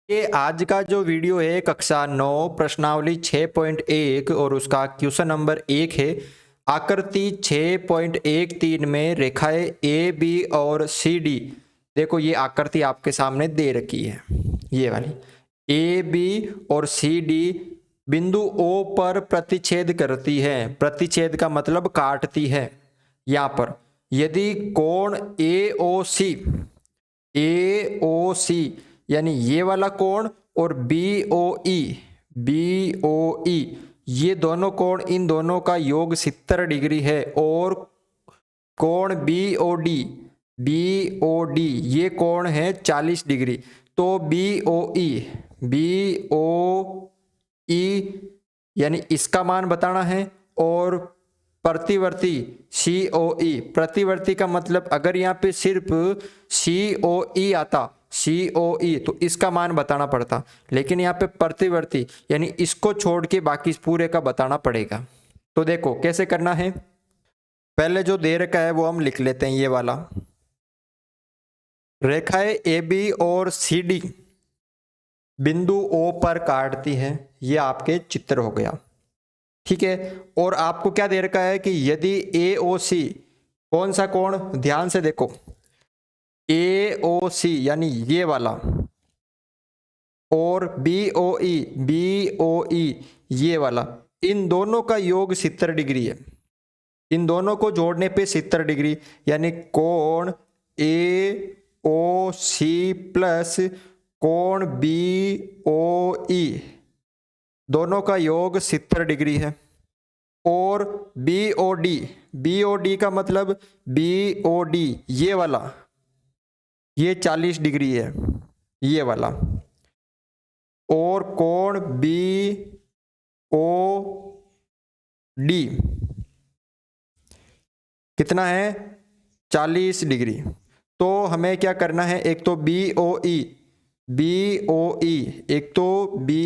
ये आज का जो वीडियो है कक्षा 9 प्रश्नावली 6.1 और उसका क्वेश्चन नंबर 1 है। आकृति 6.13 में रेखाएं ए बी और सी डी। देखो ये आकृति आपके सामने दे रखी है, ये वाली ए बी और सी डी बिंदु ओ पर प्रतिच्छेद करती है। प्रतिच्छेद का मतलब काटती है। यहाँ पर यदि कोण ए ओ सी यानी ये वाला कोण और बी ओ ई ये दोनों कोण, इन दोनों का योग 70 डिग्री है। और कोण बी ओ डी ये कोण है 40 डिग्री। तो बी ओ ई यानी इसका मान बताना है। और प्रतिवर्ती सी ओ ई, प्रतिवर्ती का मतलब अगर यहाँ पे सिर्फ सी ओ ई आता तो इसका मान बताना पड़ता, लेकिन यहाँ पे प्रतिवर्ती यानी इसको छोड़ के बाकी पूरे का बताना पड़ेगा। तो देखो कैसे करना है। पहले जो दे रखा है वो हम लिख लेते हैं। ये वाला रेखाएं ए बी और सी डी बिंदु ओ पर काटती है, ये आपके चित्र हो गया। ठीक है। और आपको क्या दे रखा है कि यदि ए ओ सी, कौन सा कोण, ध्यान से देखो, ए ओ सी यानी ये वाला, और बी ओ ई ये वाला, इन दोनों का योग 70 डिग्री है। इन दोनों को जोड़ने पे 70 डिग्री यानी कोण ए ओ सी प्लस कोण बी ओ ई दोनों का योग 70 डिग्री है। और बी ओ डी का मतलब बी ओ डी ये वाला, ये 40 डिग्री है, ये वाला। और कोण बी ओ डी कितना है, 40 डिग्री। तो हमें क्या करना है, एक तो बी ओ ई एक तो बी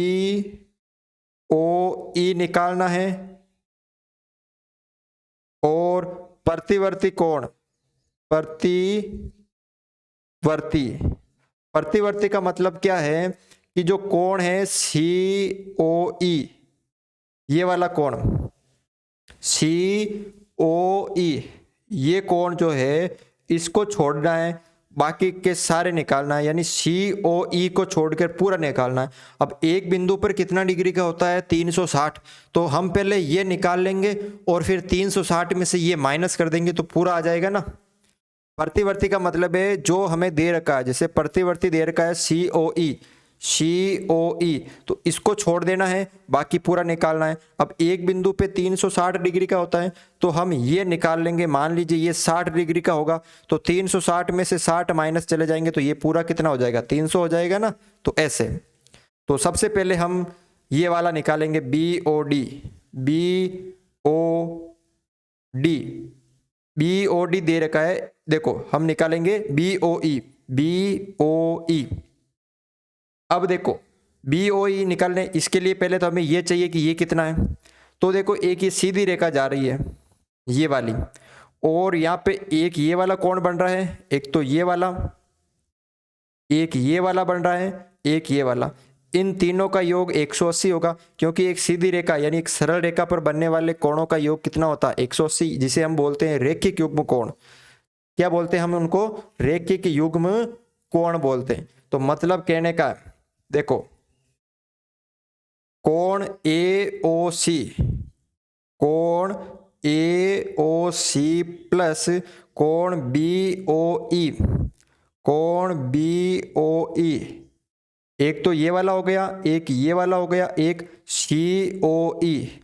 ओ ई निकालना है। और प्रतिवर्ती कोण, प्रतिवर्ती का मतलब क्या है कि जो कोण है सी ओ ई, ये वाला कोण सी ओ ई, ये कोण जो है इसको छोड़ना है, बाकी के सारे निकालना है, यानी सी ओ ई को छोड़कर पूरा निकालना है। अब एक बिंदु पर कितना डिग्री का होता है, 360। तो हम पहले ये निकाल लेंगे और फिर 360 में से ये माइनस कर देंगे तो पूरा आ जाएगा ना। प्रतिवर्ती का मतलब है जो हमें दे रखा है, जैसे प्रतिवर्ती दे रखा है सी ओ ई, तो इसको छोड़ देना है, बाकी पूरा निकालना है। अब एक बिंदु पे 360 डिग्री का होता है तो हम ये निकाल लेंगे। मान लीजिए ये 60 डिग्री का होगा तो 360 में से 60 माइनस चले जाएंगे तो ये पूरा कितना हो जाएगा, 300 हो जाएगा ना। तो ऐसे, तो सबसे पहले हम ये वाला निकालेंगे बी ओ डी दे रखा है। देखो हम निकालेंगे बी ओ ई। अब देखो बी ओ ई निकालने, इसके लिए पहले तो हमें ये चाहिए कि ये कितना है। तो देखो एक ये सीधी रेखा जा रही है, ये वाली, और यहाँ पे एक ये वाला कोण बन रहा है, एक तो ये वाला, एक ये वाला बन रहा है, एक ये वाला। इन तीनों का योग 180 होगा, क्योंकि एक सीधी रेखा यानी एक सरल रेखा पर बनने वाले कोणों का योग कितना होता है, 180, जिसे हम बोलते हैं रेखिक युग्म कोण। क्या बोलते हैं हम उनको, रेखिक युग्म कोण बोलते हैं। तो मतलब कहने का, देखो कोण ए ओ सी प्लस कोण बी ओ ई, एक तो ये वाला हो गया, एक ये वाला हो गया, एक सी ओ ई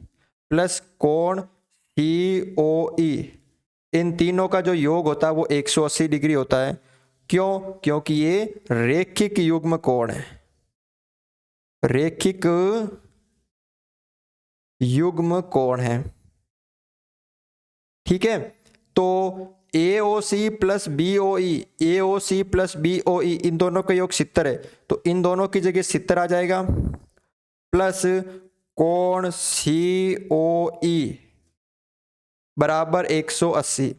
प्लस कोण सी ओ ई, इन तीनों का जो योग होता है वो 180 डिग्री होता है। क्यों, क्योंकि ये रेखिक युग्म कोण है, रेखिक युग्म कोण है। ठीक है। तो ए ओ सी प्लस बी ओ ई, इन दोनों का योग 70 है, तो इन दोनों की जगह 70 आ जाएगा, प्लस कोण सी ओ ई बराबर 180।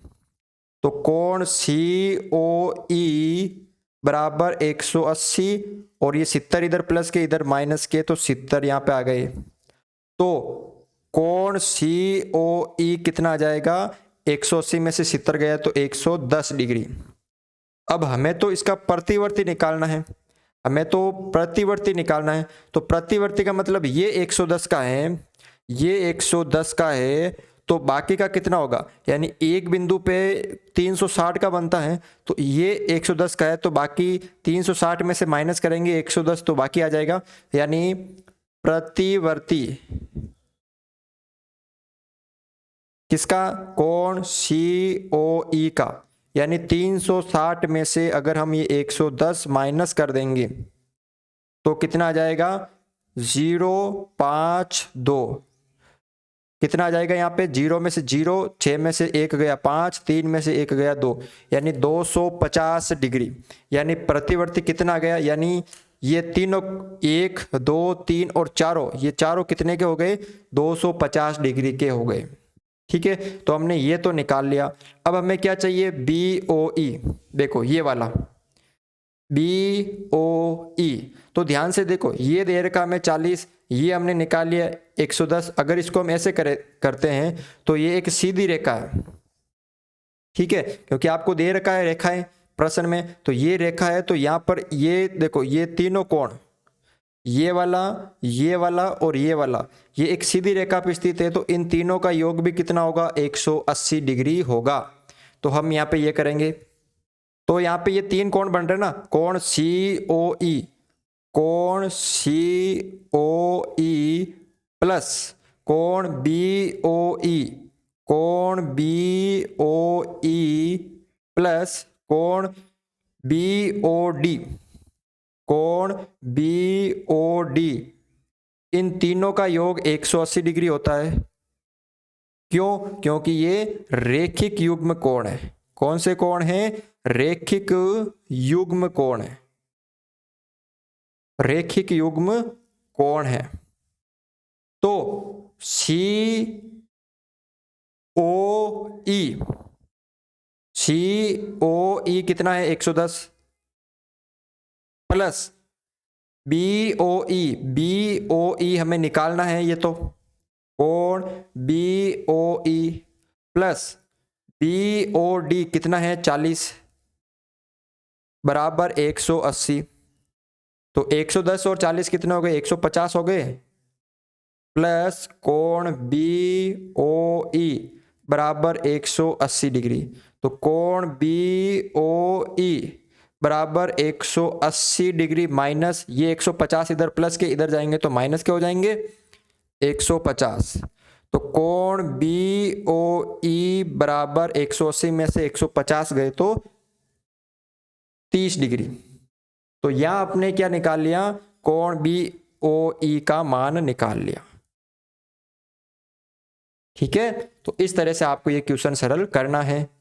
तो कोण सी ओ ई बराबर 180 और ये 70 इधर प्लस के इधर माइनस के, तो 70 यहाँ पे आ गए। तो कोण COE कितना आ जाएगा, 180 में से 70 गया तो 110 डिग्री। अब हमें तो इसका प्रतिवर्ती निकालना है, तो प्रतिवर्ती का मतलब ये 110 का है, ये 110 का है, तो बाकी का कितना होगा, यानी एक बिंदु पे 360 का बनता है, तो ये 110 का है, तो बाकी 360 में से माइनस करेंगे 110, तो बाकी आ जाएगा। यानी प्रतिवर्ती किसका, कोण COE का, यानी 360 में से अगर हम ये 110 माइनस कर देंगे तो कितना आ जाएगा, 052। कितना आ जाएगा यहाँ पे, 0 में से 0, 6 में से 1 गया 5, 3 में से 1 गया 2, यानी 250 डिग्री। यानी प्रतिवर्ती कितना आ गया, यानी ये तीनों 1, 2, 3 और चारों, ये चारों कितने के हो गए, 250 डिग्री के हो गए। ठीक है, तो हमने ये तो निकाल लिया। अब हमें क्या चाहिए, BOE। देखो ये वाला BOE, तो ध्यान से देखो, ये दे रखा हमें 40, ये हमने निकाल लिया 110। अगर इसको हम ऐसे करते हैं तो ये एक सीधी रेखा है। ठीक है, क्योंकि आपको दे रखा है रेखाएं प्रश्न में, तो ये रेखा है, तो यहाँ पर ये देखो, ये तीनों कोण, ये वाला और ये वाला, ये एक सीधी रेखा पर स्थित है, तो इन तीनों का योग भी कितना होगा, 180 डिग्री होगा। तो हम यहाँ पे ये करेंगे, तो यहाँ पे ये तीन कोण बन रहे ना, कोण COE, कोण COE प्लस कोण BOE, कोण BOE प्लस कोण BOD, कोण BOD, इन तीनों का योग 180 डिग्री होता है। क्यों, क्योंकि ये रेखिक युग्म कोण है। कौन से कोण है, रेखिक युग्म कोण है, रेखिक युग्म कोण है। तो COE कितना है, 110 प्लस BOE हमें निकालना है, ये तो कोण BOE प्लस BOD कितना है, 40 बराबर 180। तो 110 और 40 कितने हो गए, 150 हो गए, प्लस कोण BOE बराबर 180 डिग्री। तो कोण BOE बराबर 180 डिग्री माइनस ये 150, इधर प्लस के इधर जाएंगे तो माइनस के हो जाएंगे 150। तो कोण BOE बराबर 180 में से 150 गए तो 30 डिग्री। तो यहां आपने क्या निकाल लिया, कोण BOE का मान निकाल लिया। ठीक है, तो इस तरह से आपको ये क्वेश्चन सरल करना है।